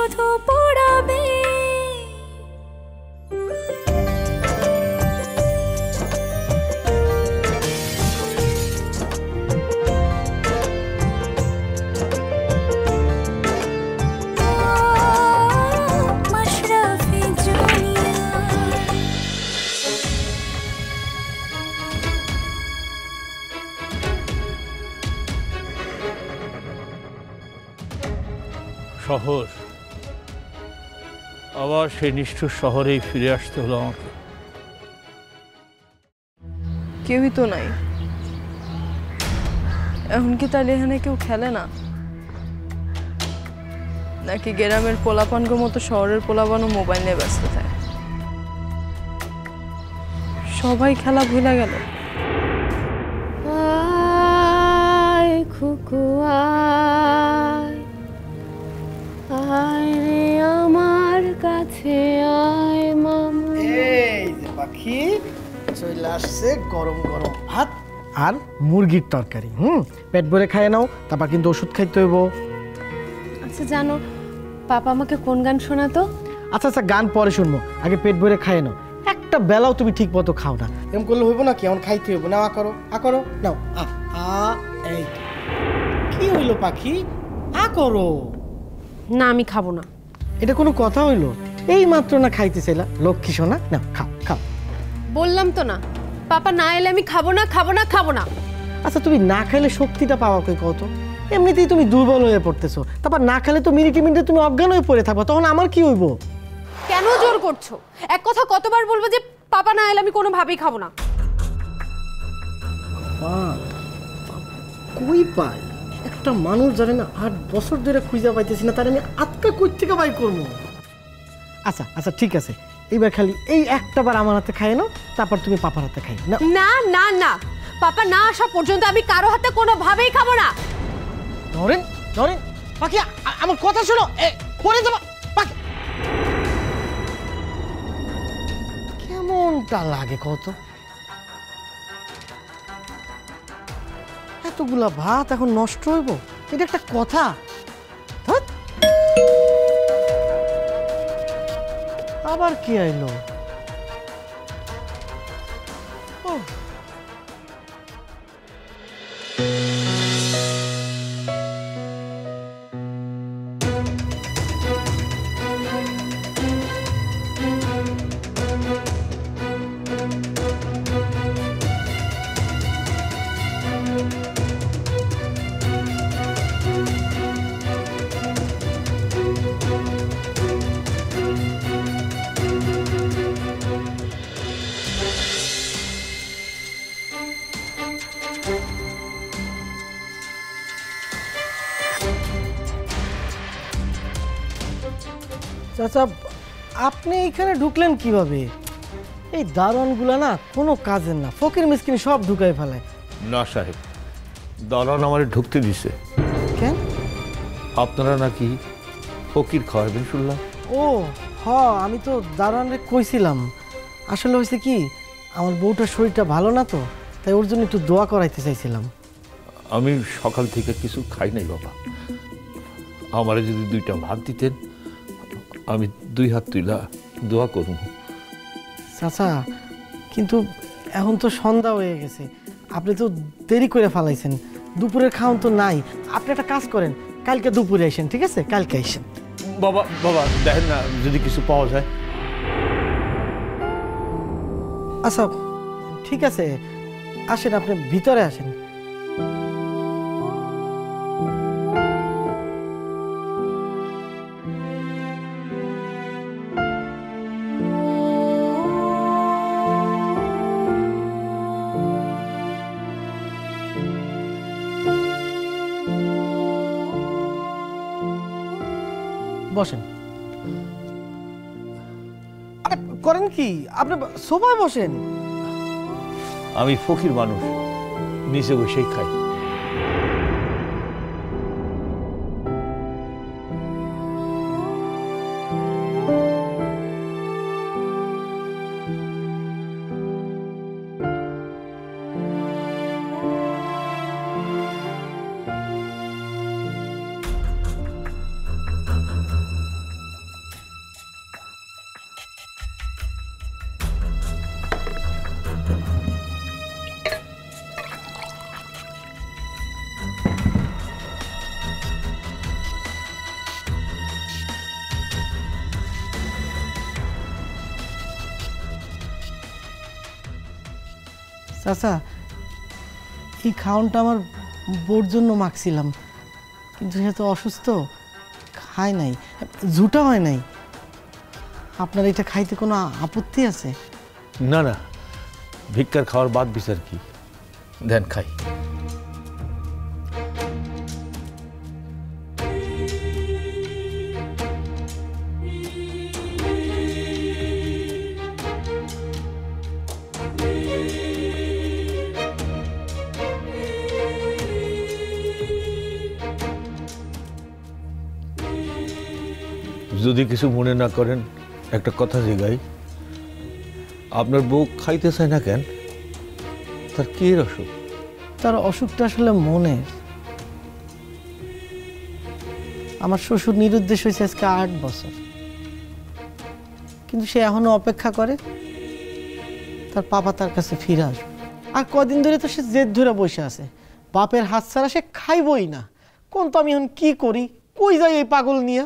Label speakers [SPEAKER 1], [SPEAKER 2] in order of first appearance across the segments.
[SPEAKER 1] শুধু পড়াবে। মাশরাফি জুনিয়া।
[SPEAKER 2] শহর, আবার সেই নিষ্ঠুর শহরেই ফিরে আসতে হলো আমাকে।
[SPEAKER 3] কেউই তো নাই। এখন কি তাহলে এখানে কেউ খেলে না, নাকি গ্রামের পোলাপানগো মতো শহরের পোলাপানও মোবাইল নিয়ে ব্যস্ত থাকে? সবাই খেলা ভুলে গেল।
[SPEAKER 4] আয় খুকু আয়, আয় রে আমার কাছে আয় মামু।
[SPEAKER 5] এই যে পাখি চলে আসছে গরম গরম ভাত আর মুরগির তরকারি। পেট ভরে খায় নাও, তারপর কিন্তু ওষুধ খাইতে হইব।
[SPEAKER 4] আচ্ছা জানো পাপা আমাকে কোন গান শোনাতো?
[SPEAKER 5] আচ্ছা আচ্ছা, গান পরে শুনবো, আগে পেট ভরে খায় নাও। একটা বেলাও তুমি ঠিক মতো খাও না, এরকম করলে হইব না? কি এমন খাইতে হইব না? আ করো নাও। এই কি হইলো পাখি? করো
[SPEAKER 4] না আমি খাবো না।
[SPEAKER 5] এটা কোনো কথা হইলো? এই মাত্র না খাইতে চাইলা, লক্ষ্মী সোনা, না খাও খাও।
[SPEAKER 4] বললাম তো না, পাপা না এলে আমি খাবো না খাবো না খাবো না।
[SPEAKER 5] আচ্ছা তুমি না খেলে শক্তিটা পাওয়া কই কত? এমনিতেই তুমি দুর্বল হয়ে পড়তেছো, তারপর না খেলে তো মিনিটে মিনিটে তুমি অজ্ঞান হয়ে পড়ে থাকবা, তখন আমার কি হইব?
[SPEAKER 4] কেন জোর করছো? এক কথা কতবার বলবো যে পাপা না এলে আমি কোনোভাবেই খাবো না।
[SPEAKER 5] কই পাই একটা মানুষ জানে না, 8 বছর ধরে খুঁজে পাইতেছি না, তার আমি আটকা কই থেকে বাই করবো? আচ্ছা আচ্ছা ঠিক আছে, এইবার খালি এই একটা বার আমার হাতে খাই নাও, তারপর তুমি পাপার হাতে খাই না।
[SPEAKER 4] না না না, পাপা না আসা পর্যন্ত আমি কারো হাতে কোনোভাবেই খাবো না।
[SPEAKER 5] ধরেন ধরেন পাখি, আমার কথা শোনো, পরে যাবা পাখি। কেমনটা লাগে কত? এতগুলা ভাত এখন নষ্ট হইব? এটা একটা কথা? আবার কি আইলো? চাচা আপনি এখানে ঢুকলেন কিভাবে? এই দারোয়ানগুলা না কোনো কাজের না, ফকির মিসকিন সব ঢুকাই ফেলায়।
[SPEAKER 2] না সাহেব, দারোয়ান আমারে ঢুকতে দিছে।
[SPEAKER 5] কেন?
[SPEAKER 2] আপনারা নাকি ফকির খাওয়াবেন শুনলাম।
[SPEAKER 5] ও আমি তো দারোয়ানরে কইছিলাম, আসলে হয়েছে কি, আমার বউটার শরীরটা ভালো না তো, তাই ওর জন্য একটু দোয়া করাইতে চাইছিলাম।
[SPEAKER 2] আমি সকাল থেকে কিছু খাই নাই বাবা, আমারে যদি 2টা ভাত দিতেন আমি 2 হাত তুইলা দোয়া করব।
[SPEAKER 5] চাচা কিন্তু এখন তো সন্ধ্যা হয়ে গেছে, আপনি তো দেরি করে ফেলাইছেন, দুপুরের খাওয়ান তো নাই। আপনি একটা কাজ করেন, কালকে দুপুরে আসেন, ঠিক আছে? কালকে আসেন।
[SPEAKER 2] বাবা বাবা দেখেন না যদি কিছু পাওয়া যায়।
[SPEAKER 5] আচ্ছা ঠিক আছে, আসেন, আপনি ভিতরে আসেন। বসেন। করেন কি আপনি? সোফায় বসেন।
[SPEAKER 2] আমি ফকির মানুষ, নিচে বসেই খাই।
[SPEAKER 5] চাচা, এই খাওয়ানটা আমার বোর জন্য মাখছিলাম, কিন্তু সে তো অসুস্থ, খায় নাই, ঝুটা হয় নাই। আপনার এটা খাইতে কোনো আপত্তি আছে?
[SPEAKER 2] না না, ভিক্ষার খাওয়ার বাদ বিচার কি, দেন খাই। যদি কিছু মনে না করেন একটা কথা জিগাই, আপনার বউ খাইতে চায় না কেন? তার কি অসুখ?
[SPEAKER 5] তার অসুখটা আসলে মনে। আমার শ্বশুর নিরুদ্দেশ হয়েছে আজকে 8 বছর, কিন্তু সে এখনো অপেক্ষা করে তার পাপা তার কাছে ফিরে আসবে। আর কদিন ধরে তো সে জেদ ধরে বসে আছে, বাপের হাত ছাড়া সে খাইবই না। কোন তো আমি এখন কি করি, কই যাই এই পাগল নিয়ে?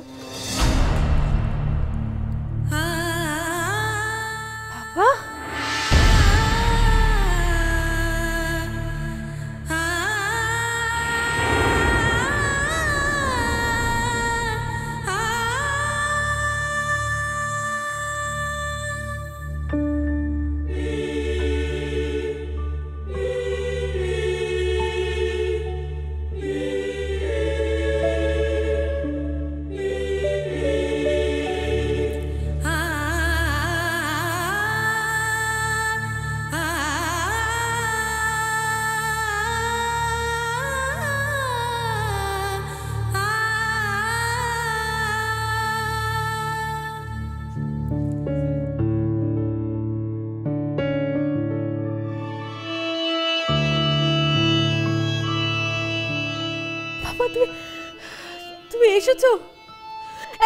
[SPEAKER 4] তুমি এসেছো?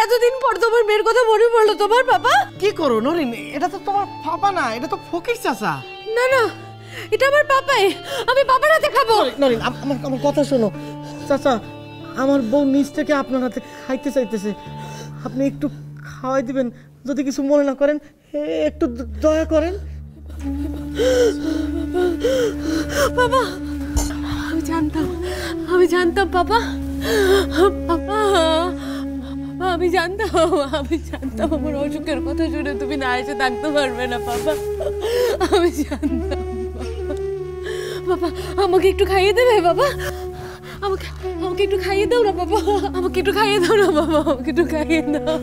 [SPEAKER 4] এতদিন পর তোমার মেয়ের কথা মনে পড়লো তোমার? বাবা
[SPEAKER 5] কি করো নরিন, এটা তো তোমার পাপা না, এটা তো ফকির চাচা।
[SPEAKER 4] না না, এটা আমার পাপাই, আমি বাবার হাতে খাবো।
[SPEAKER 5] নরিন, আমার কথা শোনো চাচা, আমার বউ নিজ থেকে আপনার হাতে খাইতে চাইতেছে, আপনি একটু খাওয়াই দিবেন যদি কিছু মনে না করেন, একটু দয়া করেন।
[SPEAKER 4] বাবা আমি জানতাম বাবা, বাবা আমি জানতাম আমার অসুখের কথা শুনে তুমি না এসে থাকতে পারবে না বাবা, আমি জানতাম। বাবা আমাকে একটু খাইয়ে দেবে বাবা, আমাকে একটু খাইয়ে দাও না বাবা, আমাকে একটু খাইয়ে দাও না বাবা, আমাকে একটু খাইয়ে দাও।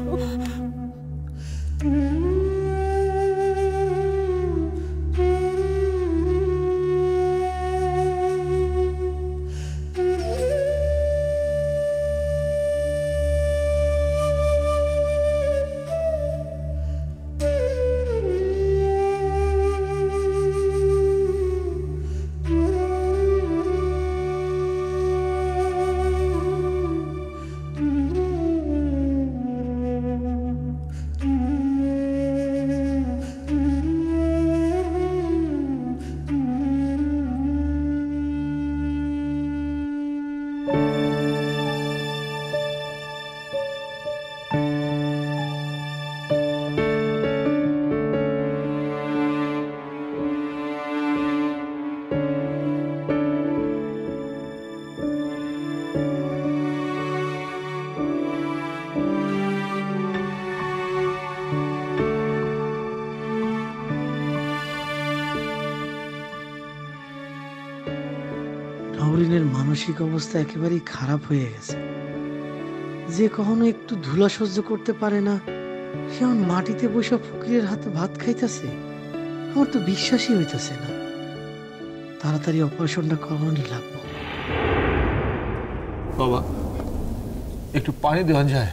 [SPEAKER 5] নবরিনের মানসিক অবস্থা একেবারেই খারাপ হয়ে গেছে। যে কখনো একটু ধুলা সহ্য করতে পারে না, সে এখন মাটিতে বসে ফকিরের হাতে ভাত খাইতেছে। আমার তো বিশ্বাসই হইতেছে না। তাড়াতাড়ি অপারেশনটা করানোই লাগবে।
[SPEAKER 2] বাবা একটু পানি দেওয়া যায়?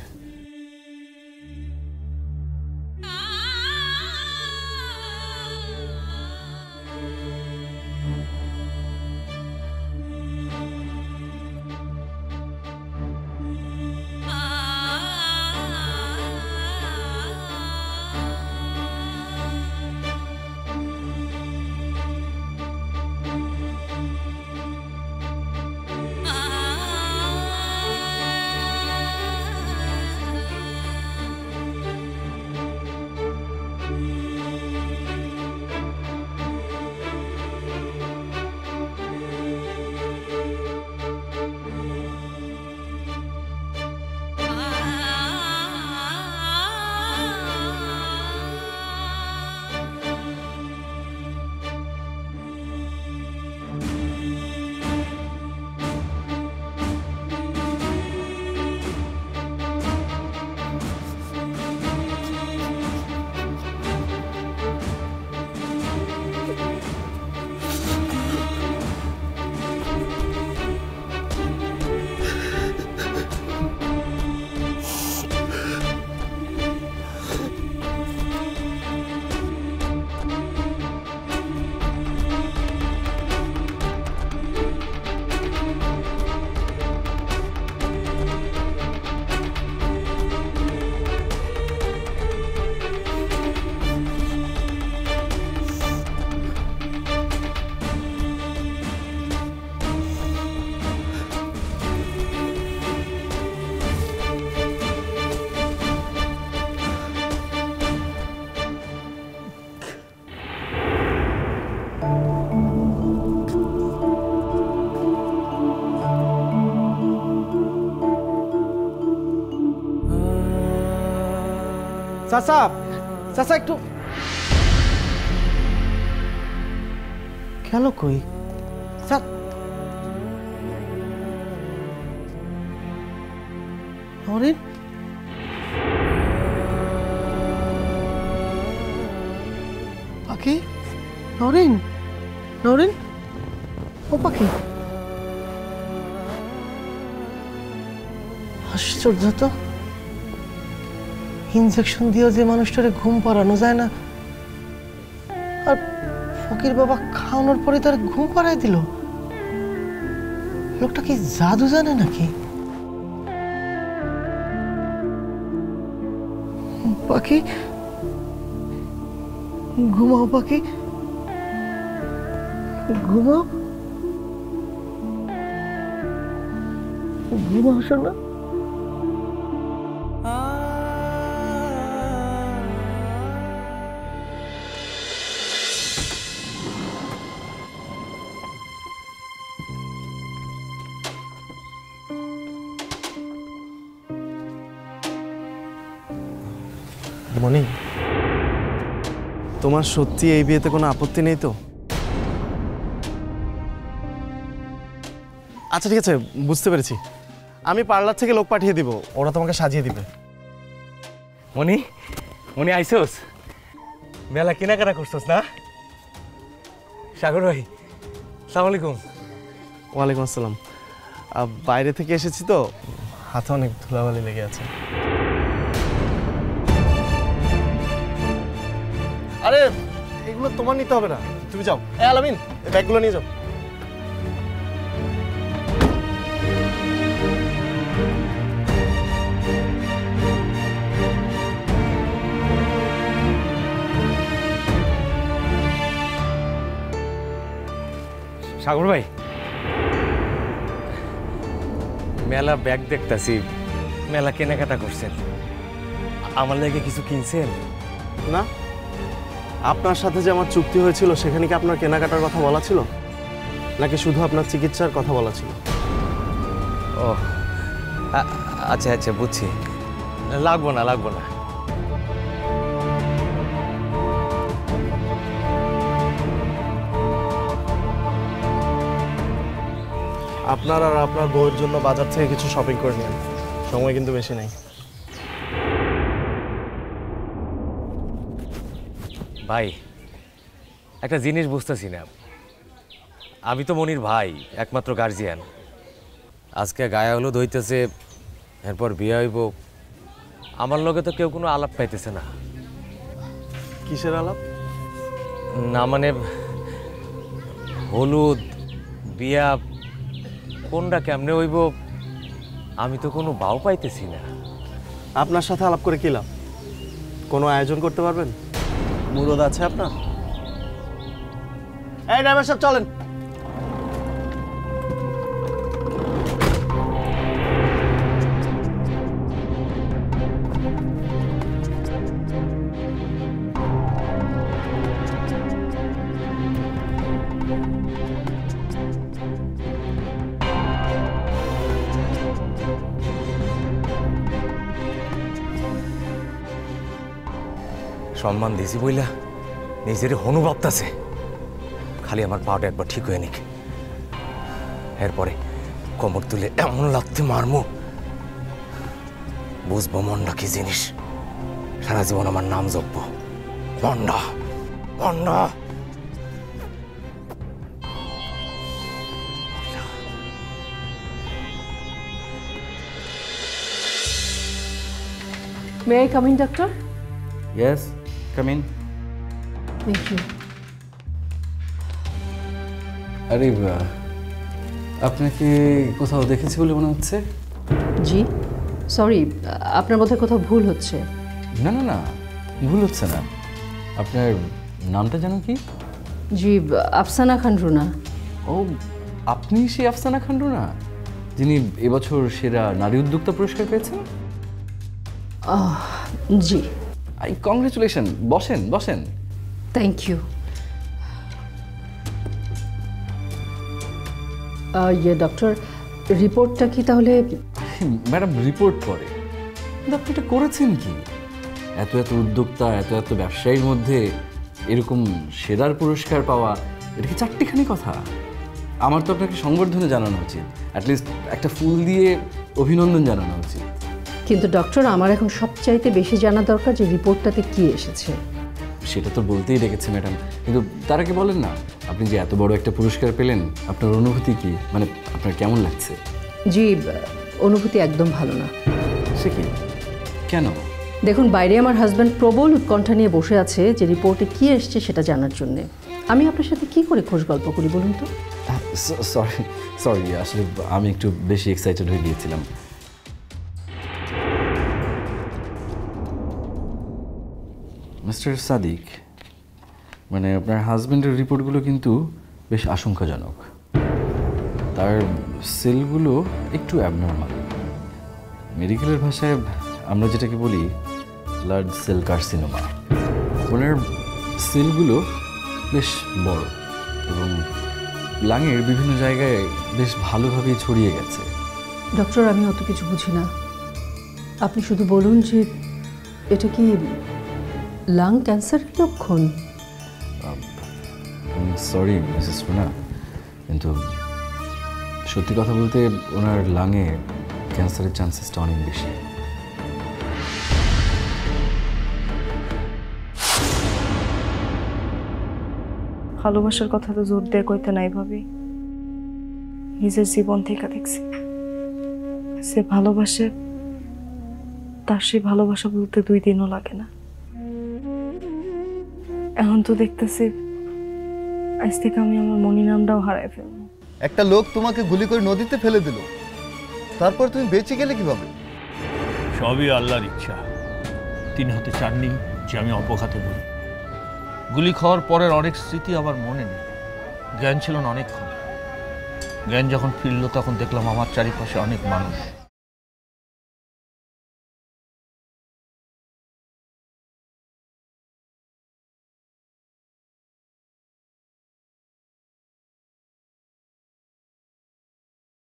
[SPEAKER 5] চাচা চাচা একটু খেলো কই নরেন পাখি নরেন নরেন ও পাখি আশ্চর্য তো ইনজেকশন দিয়েও যে মানুষটারে ঘুম পাড়ানো যায় না আর ফকির বাবা খাওয়ানোর পরে তার ঘুম পাড়ায় দিল লোকটা কি জাদু জানে নাকি পাখি ঘুমাও পাখি ঘুমাও ঘুমাও শোনা
[SPEAKER 6] মনি তোমার সত্যি এই বিয়েতে কোনো আপত্তি নেই তো? আচ্ছা ঠিক আছে, বুঝতে পেরেছি। আমি পার্লার থেকে লোক পাঠিয়ে দিব, ওরা তোমাকে সাজিয়ে দিবে।
[SPEAKER 7] মনি মনি আইসোস, মেলা কেনাকাটা করছোস না? সাগর ভাই সালাম আলাইকুম।
[SPEAKER 6] ওয়ালাইকুম আসসালাম। বাইরে থেকে এসেছি তো, হাতে অনেক ধুলাবালি লেগে আছে। আরে এগুলো তোমার নিতে হবে না, তুমি যাও। আলামিন, এই ব্যাগগুলো নিয়ে যাও।
[SPEAKER 7] সাগর ভাই, মেলা ব্যাগ দেখতাছি, মেলা কেনাকাটা করছেন, আমার লাগে কিছু কিনছেন?
[SPEAKER 6] না, আপনার সাথে যে আমার চুক্তি হয়েছিল সেখানে কি আপনার কেনাকাটার কথা বলা ছিল, নাকি শুধু আপনার চিকিৎসার কথা বলা ছিল?
[SPEAKER 7] ও আচ্ছা আচ্ছা, বুঝছি। লাগবো না লাগবো না।
[SPEAKER 6] আপনার আর আপনার বউয়ের জন্য বাজার থেকে কিছু শপিং করে নিন, সময় কিন্তু বেশি নেই।
[SPEAKER 7] ভাই একটা জিনিস বুঝতেছি না, আমি তো মনির ভাই, একমাত্র গার্জিয়ান। আজকে গায়ে হলুদ হইতেছে, এরপর বিয়ে হইব, আমার লগে তো কেউ কোনো আলাপ পাইতেছে না।
[SPEAKER 6] কিসের আলাপ?
[SPEAKER 7] না মানে হলুদ, বিয়া, কোনটা কেমনে হইব, আমি তো কোনো বাও পাইতেছি না।
[SPEAKER 6] আপনার সাথে আলাপ করে কি লাভ? কোনো আয়োজন করতে পারবেন? মুরদ আছে আপনার? এই ড্রাইভার সাহেব, চলেন।
[SPEAKER 7] সম্মান দিছি বইলা নিজের হনু ভাবতাছে, খালি আমার পাটা একবার ঠিক হয়ে নিক, এরপরে কোমর তুলে এমন লাগতে মারমু, বুঝবো মন্ডা কি জিনিস। সারা জীবন আমার নাম জপব, মন্ডা মন্ডা।
[SPEAKER 8] May I come in, doctor?
[SPEAKER 9] Yes, come in.
[SPEAKER 8] Thank you.
[SPEAKER 9] আরে আপনাকে কোথাও দেখেছি বলে মনে হচ্ছে।
[SPEAKER 8] জি সরি, আপনার বোধহয় কোথাও ভুল হচ্ছে।
[SPEAKER 9] না না না, ভুল হচ্ছে না। আপনার নামটা জানো কি?
[SPEAKER 8] জি, আফসানা খান রুনা।
[SPEAKER 9] ও, আপনি সেই আফসানা খান রুনা যিনি এবছর সেরা নারী উদ্যোক্তা পুরস্কার পেয়েছেন?
[SPEAKER 8] জি।
[SPEAKER 9] কংগ্রেচুলেশন। বসেন বসেন।
[SPEAKER 8] Thank you. ইয়ে ডক্টর, রিপোর্টটা কি তাহলে?
[SPEAKER 9] ম্যাডাম, রিপোর্ট পরে, কিন্তু আপনি এটা করেছেন কি? এত এত উদ্যোক্তা, এত এত ব্যবসায়ীর মধ্যে এরকম সেরার পুরস্কার পাওয়া, এটা কি চারটিখানি কথা? আমার তো আপনাকে সংবর্ধনা জানানো উচিত, অ্যাটলিস্ট একটা ফুল দিয়ে অভিনন্দন জানানো উচিত।
[SPEAKER 8] কিন্তু ডক্টর, আমার এখন সবচাইতে বেশি জানা দরকার যে রিপোর্টটাতে কি এসেছে।
[SPEAKER 9] সেটা তো বলতেই রেখেছে ম্যাডাম, কিন্তু তার আগে বলেন না, আপনি যে এত বড় একটা পুরস্কার পেলেন, আপনার অনুভূতি কি? মানে আপনার কেমন লাগছে?
[SPEAKER 8] জি, অনুভূতি একদম ভালো না।
[SPEAKER 9] সে কি? কেন?
[SPEAKER 8] দেখুন, বাইরে আমার হাজব্যান্ড প্রবল উৎকণ্ঠা নিয়ে বসে আছে যে রিপোর্টে কি এসছে সেটা জানার জন্যে। আমি আপনার সাথে কি করে খোঁজ গল্প করি বলুন তো?
[SPEAKER 9] সরি, আসলে আমি একটু বেশি এক্সাইটেড হয়ে গিয়েছিলাম। মিস্টার সাদিক, মানে আপনার হাজব্যান্ডের রিপোর্টগুলো কিন্তু বেশ আশঙ্কাজনক। তার সেলগুলো একটু অ্যাবনর্মাল। মেডিকেলের ভাষায় আমরা যেটাকে বলি লার্জ সেল কার্সিনোমা। ওনার সেলগুলো বেশ বড় এবং লাঙের বিভিন্ন জায়গায় বেশ ভালোভাবেই ছড়িয়ে গেছে।
[SPEAKER 8] ডক্টর, আমি অত কিছু বুঝি না, আপনি শুধু বলুন যে এটা কি লাং ক্যান্সারের লক্ষণ?
[SPEAKER 9] সরি মিসেস রুনা, কিন্তু সত্যি কথা বলতে ওনার লাঙে ক্যান্সারের চান্সেসটা অনেক বেশি।
[SPEAKER 3] ভালোবাসার কথা তো জোর দিয়ে কইতে নাই ভাবি, নিজের জীবন থেকে দেখছি সে ভালোবাসে, তার সেই ভালোবাসা বলতে 2 দিনও লাগে না। এখন তো দেখতেছি আজ থেকে আমি আমার মনি নামটাও হারাই ফেলবো।
[SPEAKER 10] একটা লোক তোমাকে গুলি করে নদীতে ফেলে দিল, তারপর তুমি বেঁচে গেলে কিভাবে?
[SPEAKER 2] সবই আল্লাহর ইচ্ছা। তিনি হতে চাননি যে আমি অপঘাতে বলি। গুলি খাওয়ার পরের অনেক স্মৃতি আমার মনে নেই। জ্ঞান ছিল না অনেকক্ষণ। জ্ঞান যখন ফিরল তখন দেখলাম আমার চারিপাশে অনেক মানুষ।